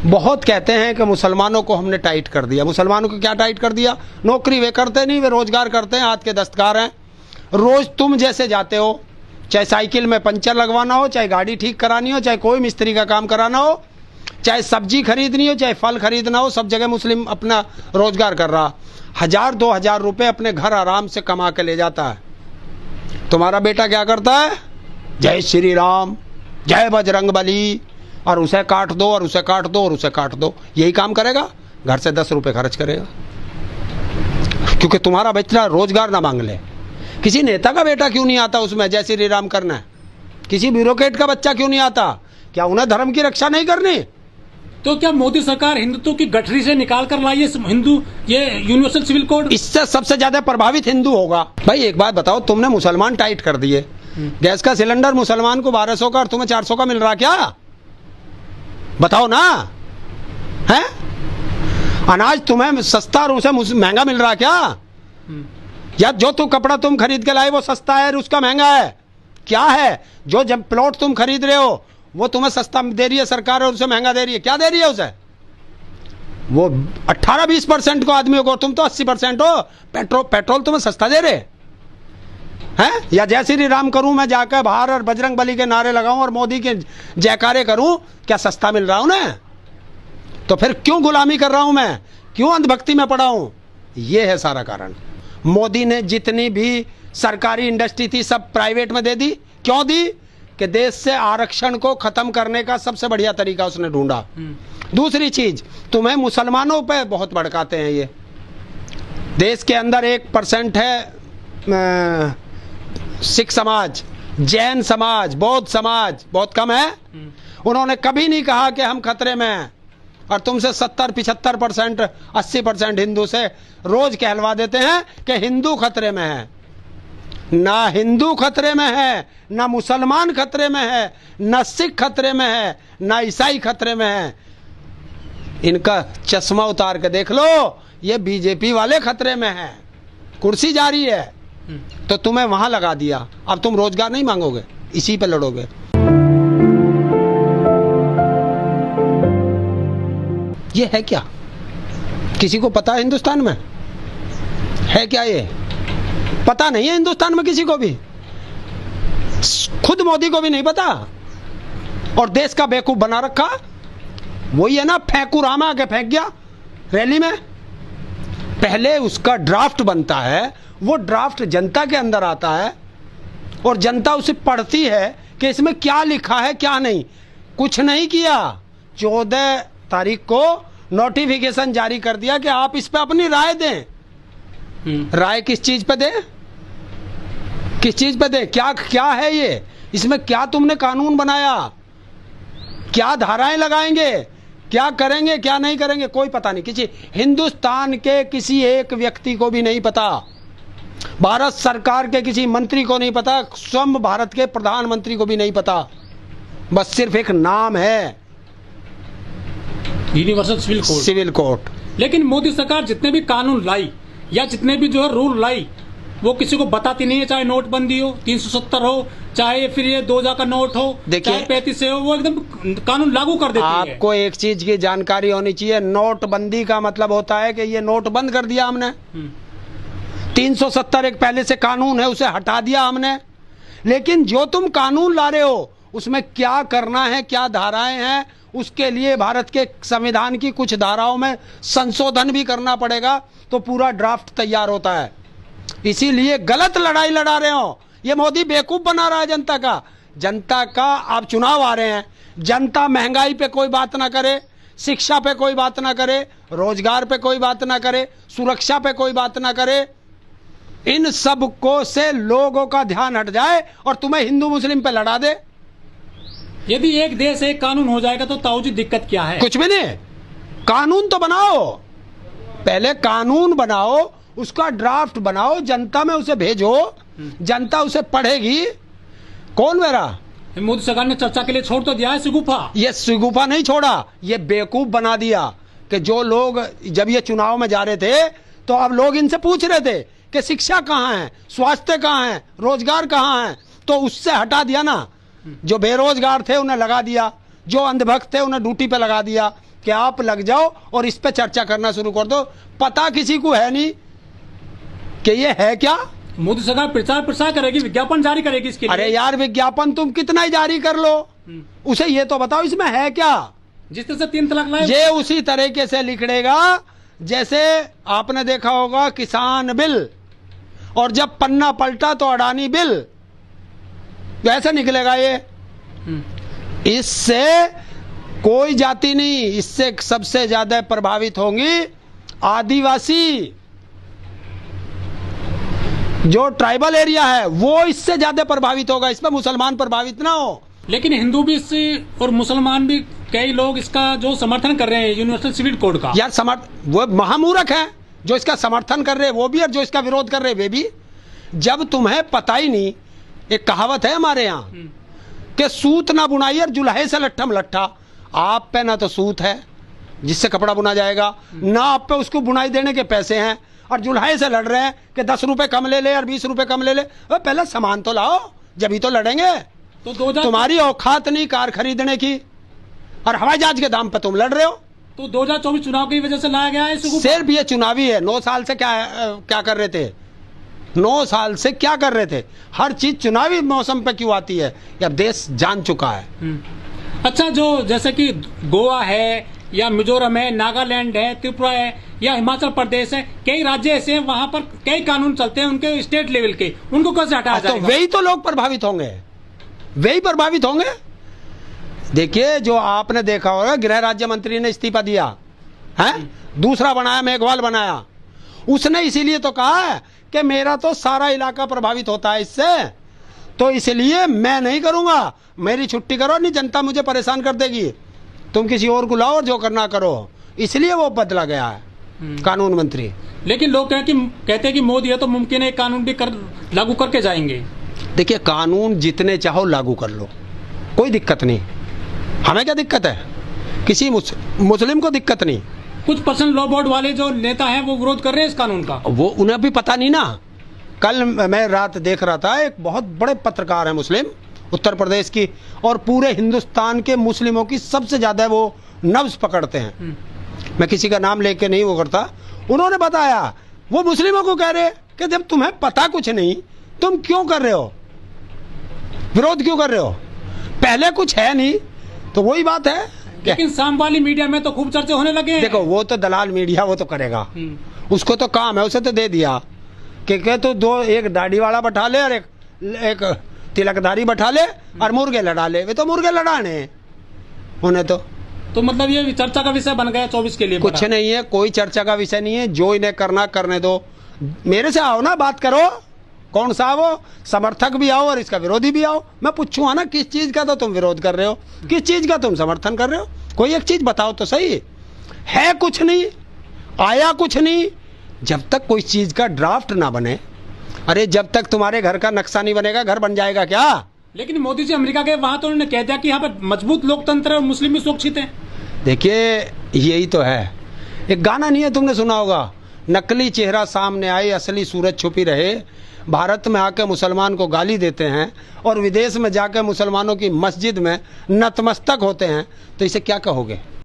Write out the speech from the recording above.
बहुत कहते हैं कि मुसलमानों को हमने टाइट कर दिया। मुसलमानों को क्या टाइट कर दिया? नौकरी वे करते नहीं, वे रोजगार करते हैं, हाथ के दस्तकार हैं। रोज तुम जैसे जाते हो, चाहे साइकिल में पंचर लगवाना हो, चाहे गाड़ी ठीक करानी हो, चाहे कोई मिस्त्री का काम कराना हो, चाहे सब्जी खरीदनी हो, चाहे फल खरीदना हो, सब जगह मुस्लिम अपना रोजगार कर रहा। 1000-2000 रुपए अपने घर आराम से कमा के ले जाता है। तुम्हारा बेटा क्या करता है? जय श्री राम, जय बजरंग बली, और उसे काट दो और उसे काट दो और उसे काट दो। यही काम करेगा, घर से 10 रुपए खर्च करेगा, क्योंकि तुम्हारा बच्चा रोजगार ना मांग ले। किसी नेता का बेटा क्यों नहीं आता उसमें जय श्री राम करना है? किसी ब्यूरोक्रेट का बच्चा क्यों नहीं आता? क्या उन्हें धर्म की रक्षा नहीं करनी? तो क्या मोदी सरकार हिंदुत्व की गठरी से निकाल कर लाई है हिंदू ये यूनिवर्सल सिविल कोड? इससे सबसे ज्यादा प्रभावित हिंदू होगा। भाई एक बात बताओ, तुमने मुसलमान टाइट कर दिए, गैस का सिलेंडर मुसलमान को 1200 का और तुम्हें 400 का मिल रहा, क्या बताओ ना? है अनाज तुम्हें सस्ता और उसे महंगा मिल रहा क्या? या जो कपड़ा तुम खरीद के लाए वो सस्ता है और उसका महंगा है? क्या है? जो जब प्लॉट तुम खरीद रहे हो वो तुम्हें सस्ता दे रही है सरकार और उसे महंगा दे रही है, क्या दे रही है उसे? वो 18-20% को आदमियों को, तुम तो 80% हो। पेट्रोल तुम्हें सस्ता दे रहे हैं? या जय श्री राम करूं मैं जाकर बाहर और बजरंग बली के नारे लगाऊं और मोदी के जयकारे करूं, क्या सस्ता मिल रहा हूं उन्हें? तो फिर क्यों गुलामी कर रहा हूं मैं? क्यों अंधभक्ति में पड़ा हूं? यह है सारा कारण। मोदी ने जितनी भी सरकारी इंडस्ट्री थी सब प्राइवेट में दे दी। क्यों दी? कि देश से आरक्षण को खत्म करने का सबसे बढ़िया तरीका उसने ढूंढा। दूसरी चीज, तुम्हें मुसलमानों पे बहुत भड़काते हैं। ये देश के अंदर 1% है सिख समाज, जैन समाज, बौद्ध समाज बहुत कम है। उन्होंने कभी नहीं कहा कि हम खतरे में हैं, और तुमसे 70-75%, 80% हिंदू से रोज कहलवा देते हैं कि हिंदू खतरे में है। ना हिंदू खतरे में है, ना मुसलमान खतरे में है, ना सिख खतरे में है, ना ईसाई खतरे में है। इनका चश्मा उतार के देख लो, ये बीजेपी वाले खतरे में है। कुर्सी जा रही है तो तुम्हें वहां लगा दिया। अब तुम रोजगार नहीं मांगोगे, इसी पे लड़ोगे। ये है क्या? किसी को पता है हिंदुस्तान में है क्या? ये पता नहीं है हिंदुस्तान में किसी को भी, खुद मोदी को भी नहीं पता, और देश का बेवकूफ बना रखा। वही है ना, फेंकू राम आके फेंक गया रैली में। पहले उसका ड्राफ्ट बनता है, वो ड्राफ्ट जनता के अंदर आता है और जनता उसे पढ़ती है कि इसमें क्या लिखा है क्या नहीं। कुछ नहीं किया। 14 तारीख को नोटिफिकेशन जारी कर दिया कि आप इस पे अपनी राय दें। राय किस चीज पे दे? किस चीज पे दे? क्या है ये? इसमें क्या तुमने कानून बनाया? क्या धाराएं लगाएंगे? क्या करेंगे क्या नहीं करेंगे? कोई पता नहीं। किसी हिंदुस्तान के किसी एक व्यक्ति को भी नहीं पता। भारत सरकार के किसी मंत्री को नहीं पता, स्वयं भारत के प्रधानमंत्री को भी नहीं पता। बस सिर्फ एक नाम है, यूनिवर्सल सिविल कोड। लेकिन मोदी सरकार जितने भी कानून लाई या जितने भी जो है रूल लाई, वो किसी को बताती नहीं है। चाहे नोटबंदी हो, 370 हो, चाहे फिर ये 2000 का नोट हो, चाहे 35 हो, वो एकदम कानून लागू कर देती है। आपको एक चीज की जानकारी होनी चाहिए, नोटबंदी का मतलब होता है कि ये नोट बंद कर दिया हमने। 370 एक पहले से कानून है, उसे हटा दिया हमने। लेकिन जो तुम कानून ला रहे हो उसमें क्या करना है, क्या धाराएं हैं, उसके लिए भारत के संविधान की कुछ धाराओं में संशोधन भी करना पड़ेगा, तो पूरा ड्राफ्ट तैयार होता है। इसीलिए गलत लड़ाई लड़ा रहे हो। ये मोदी बेवकूफ बना रहा है जनता का। जनता का अब चुनाव आ रहे हैं, जनता महंगाई पे कोई बात ना करे, शिक्षा पे कोई बात ना करे, रोजगार पे कोई बात ना करे, सुरक्षा पे कोई बात ना करे। इन सब को से लोगों का ध्यान हट जाए और तुम्हें हिंदू मुस्लिम पे लड़ा दे। यदि एक देश एक कानून हो जाएगा तो ताऊजी दिक्कत क्या है? कुछ भी नहीं। कानून तो बनाओ, पहले कानून बनाओ, उसका ड्राफ्ट बनाओ, जनता में उसे भेजो, जनता उसे पढ़ेगी। कौन मेरा? मोदी सरकार ने चर्चा के लिए छोड़ तो दिया है शिगुफा। ये शिगुफा नहीं छोड़ा, ये बेवकूफ बना दिया कि जो लोग जब ये चुनाव में जा रहे थे तो अब लोग इनसे पूछ रहे थे कि शिक्षा कहाँ है, स्वास्थ्य कहाँ है, रोजगार कहाँ है, तो उससे हटा दिया ना। जो बेरोजगार थे उन्हें लगा दिया, जो अंधभक्त थे उन्हें ड्यूटी पे लगा दिया, कि आप लग जाओ और इस पे चर्चा करना शुरू कर दो। पता किसी को है नहीं कि ये है क्या। मोदी सरकार प्रचार प्रसार करेगी, विज्ञापन जारी करेगी इसके लिए। अरे यार, विज्ञापन तुम कितना ही जारी कर लो, उसे ये तो बताओ इसमें है क्या। जिस तरह से 3 तलाक लाए, ये उसी तरीके से लिखड़ेगा जैसे आपने देखा होगा किसान बिल, और जब पन्ना पलटा तो अडानी बिल, वैसे निकलेगा ये। इससे कोई जाति नहीं, इससे सबसे ज्यादा प्रभावित होंगी आदिवासी, जो ट्राइबल एरिया है वो इससे ज्यादा प्रभावित होगा, इसमें मुसलमान प्रभावित ना हो। लेकिन हिंदू भी इससे और मुसलमान भी कई लोग इसका जो समर्थन कर रहे हैं यूनिवर्सल सिविल कोड का। यार वो महामूर्ख है जो इसका समर्थन कर रहे हैं वो भी, और जो इसका विरोध कर रहे हैं वे भी। जब तुम्हें पता ही नहीं, एक कहावत है हमारे यहाँ कि सूत ना बुनाई और जुल्हे से लट्ठम लट्ठा। आप पे ना तो सूत है जिससे कपड़ा बुना जाएगा, ना आप पे उसको बुनाई देने के पैसे हैं, और जुल्हे से लड़ रहे हैं कि 10 रुपए कम ले ले और 20 रुपए कम ले ले। पहले सामान तो लाओ, जब ही तो लड़ेंगे। तो तुम्हारी औकात नहीं कार खरीदने की, और हवाई जहाज के दाम पे तुम लड़ रहे हो। तो 2024 चुनाव की वजह से लाया गया है इसको। सिर्फ ये चुनावी है। 9 साल से क्या कर रहे थे, 9 साल से क्या कर रहे थे। हर चीज चुनावी मौसम पे क्यों आती है, अब देश जान चुका है। अच्छा, जो जैसे कि गोवा है या मिजोरम है, नागालैंड है, त्रिपुरा है या हिमाचल प्रदेश है, कई राज्य ऐसे हैं वहां पर कई कानून चलते हैं उनके स्टेट लेवल के, उनको कैसे हटाया जाएगा? तो वही तो लोग प्रभावित होंगे, वही प्रभावित होंगे। देखिए, जो आपने देखा होगा गृह राज्य मंत्री ने इस्तीफा दिया है, दूसरा बनाया मेघवाल बनाया, उसने इसीलिए तो कहा है कि मेरा तो सारा इलाका प्रभावित होता है इससे, तो इसलिए मैं नहीं करूंगा, मेरी छुट्टी करो, नहीं जनता मुझे परेशान कर देगी, तुम किसी और को लाओ और जो करना करो। इसलिए वो बदला गया है कानून मंत्री। लेकिन लोग कहते हैं कि मोदी है तो मुमकिन है कानून भी लागू करके जाएंगे। देखिए, कानून जितने चाहो लागू कर लो, कोई दिक्कत नहीं, हमें क्या दिक्कत है, किसी मुस्लिम को दिक्कत नहीं। कुछ पर्सनल लॉ बोर्ड वाले जो नेता हैं वो विरोध कर रहे हैं इस कानून का। वो उन्हें भी पता नहीं ना। कल मैं रात देख रहा था, एक बहुत बड़े पत्रकार है मुस्लिम, उत्तर प्रदेश की, और पूरे हिंदुस्तान के मुस्लिमों की सबसे ज्यादा वो नब्ज पकड़ते हैं। मैं किसी का नाम लेके नहीं वो करता। उन्होंने बताया, वो मुस्लिमों को कह रहे कि जब तुम्हें पता कुछ नहीं, तुम क्यों कर रहे हो, विरोध क्यों कर रहे हो, पहले कुछ है नहीं। तो वही बात है। लेकिन शाम वाली मीडिया में तो खूब चर्चे होने लगे हैं। देखो, वो तो दलाल मीडिया, वो तो करेगा, उसको तो काम है, उसे तो दे दिया कि तो एक दाढ़ी वाला बैठा ले और एक तिलकदारी बैठा ले और मुर्गे लड़ा ले। वे तो मुर्गे लड़ाने उन्हें तो मतलब ये चर्चा का विषय बन गया 24 के लिए। कुछ नहीं है, कोई चर्चा का विषय नहीं है। जो इन्हें करना करने दो, मेरे से आओ ना, बात करो, कौन सा वो समर्थक भी आओ और इसका विरोधी भी आओ, मैं पूछूंगा ना किस चीज का तो तुम विरोध कर रहे हो, किस चीज का तुम समर्थन कर रहे हो। कोई एक चीज बताओ तो सही। है कुछ नहीं, आया कुछ नहीं। जब तक कोई चीज का ड्राफ्ट ना बने, अरे जब तक तुम्हारे घर का नक्शा नहीं बनेगा, घर बन जाएगा क्या? लेकिन मोदी जी अमेरिका गए, वहां तो उन्होंने कह दिया कि यहाँ पर मजबूत लोकतंत्र है और मुस्लिम भी सुरक्षित है। देखिए, यही तो है। एक गाना नहीं है, तुमने सुना होगा, नकली चेहरा सामने आए, असली सूरत छुपी रहे। भारत में आके मुसलमान को गाली देते हैं और विदेश में जाकर मुसलमानों की मस्जिद में नतमस्तक होते हैं, तो इसे क्या कहोगे?